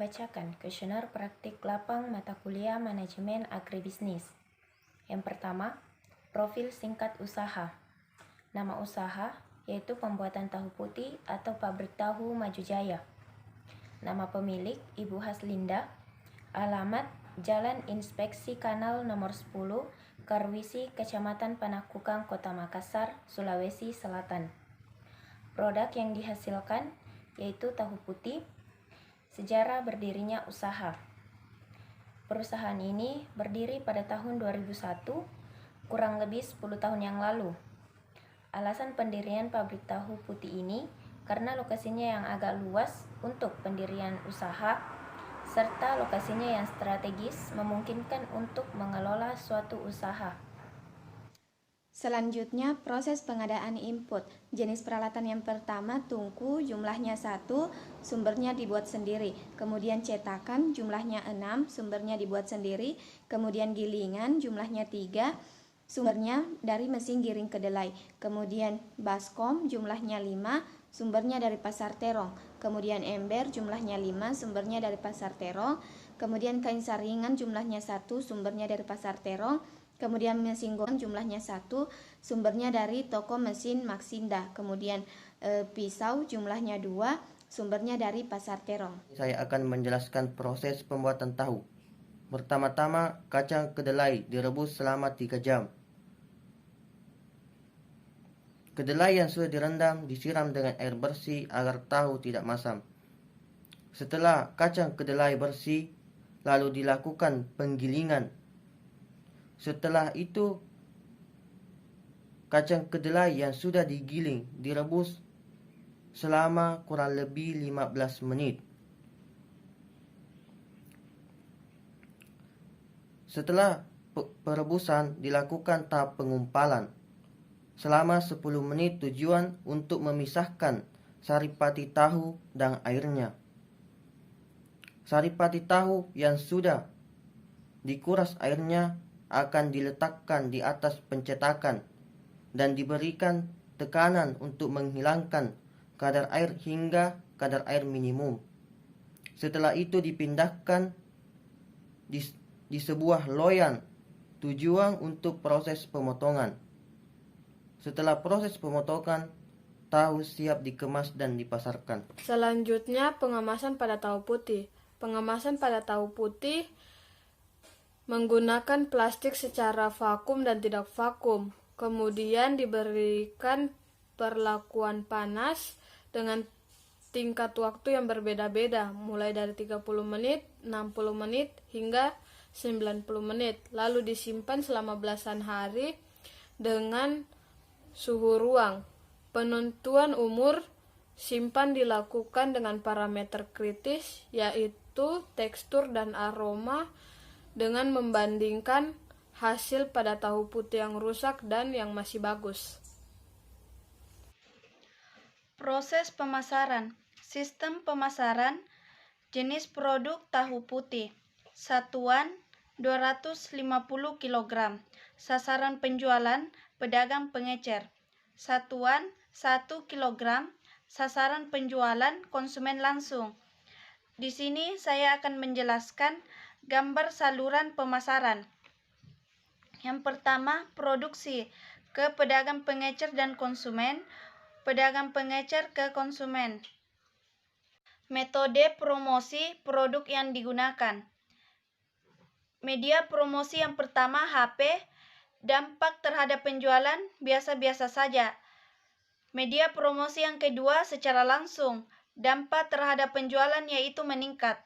membacakan kuesioner praktik lapang mata kuliah manajemen agribisnis. Yang pertama, profil singkat usaha. Nama usaha yaitu pembuatan tahu putih atau pabrik tahu Maju Jaya. Nama pemilik Ibu Haslinda. Alamat Jalan Inspeksi Kanal nomor 10, Karwisi, Kecamatan Panakukang, Kota Makassar, Sulawesi Selatan. Produk yang dihasilkan yaitu tahu putih. Sejarah berdirinya usaha. Perusahaan ini berdiri pada tahun 2001, kurang lebih 10 tahun yang lalu. Alasan pendirian pabrik tahu putih ini karena lokasinya yang agak luas untuk pendirian usaha, serta lokasinya yang strategis memungkinkan untuk mengelola suatu usaha. Selanjutnya, proses pengadaan input. Jenis peralatan yang pertama, tungku, jumlahnya 1, sumbernya dibuat sendiri. Kemudian cetakan, jumlahnya 6, sumbernya dibuat sendiri. Kemudian gilingan, jumlahnya 3, sumbernya dari mesin giring kedelai. Kemudian baskom, jumlahnya 5, sumbernya dari pasar terong. Kemudian ember, jumlahnya 5, sumbernya dari pasar terong. Kemudian kain saringan, jumlahnya 1, sumbernya dari pasar terong. Kemudian mesin goreng jumlahnya 1, sumbernya dari toko mesin Maxinda. Kemudian pisau jumlahnya 2, sumbernya dari pasar terong. Saya akan menjelaskan proses pembuatan tahu. Pertama-tama, kacang kedelai direbus selama 3 jam. Kedelai yang sudah direndam disiram dengan air bersih agar tahu tidak masam. Setelah kacang kedelai bersih, lalu dilakukan penggilingan. Setelah itu, kacang kedelai yang sudah digiling direbus selama kurang lebih 15 menit. Setelah perebusan dilakukan tahap pengumpalan selama 10 menit, tujuan untuk memisahkan saripati tahu dan airnya. Saripati tahu yang sudah dikuras airnya akan diletakkan di atas pencetakan dan diberikan tekanan untuk menghilangkan kadar air hingga kadar air minimum. Setelah itu dipindahkan di sebuah loyang, tujuan untuk proses pemotongan. Setelah proses pemotongan, tahu siap dikemas dan dipasarkan. Selanjutnya, pengemasan pada tahu putih. Pengemasan pada tahu putih menggunakan plastik secara vakum dan tidak vakum. Kemudian diberikan perlakuan panas dengan tingkat waktu yang berbeda-beda, mulai dari 30 menit, 60 menit, hingga 90 menit. Lalu disimpan selama belasan hari dengan suhu ruang. Penentuan umur simpan dilakukan dengan parameter kritis, yaitu tekstur dan aroma, dengan membandingkan hasil pada tahu putih yang rusak dan yang masih bagus. Proses pemasaran. Sistem pemasaran. Jenis produk tahu putih. Satuan 250 kg. Sasaran penjualan pedagang pengecer. Satuan 1 kg. Sasaran penjualan konsumen langsung. Di sini saya akan menjelaskan gambar saluran pemasaran. Yang pertama, produksi ke pedagang pengecer dan konsumen, pedagang pengecer ke konsumen. Metode promosi produk yang digunakan. Media promosi yang pertama HP, dampak terhadap penjualan biasa-biasa saja. Media promosi yang kedua secara langsung, dampak terhadap penjualan yaitu meningkat.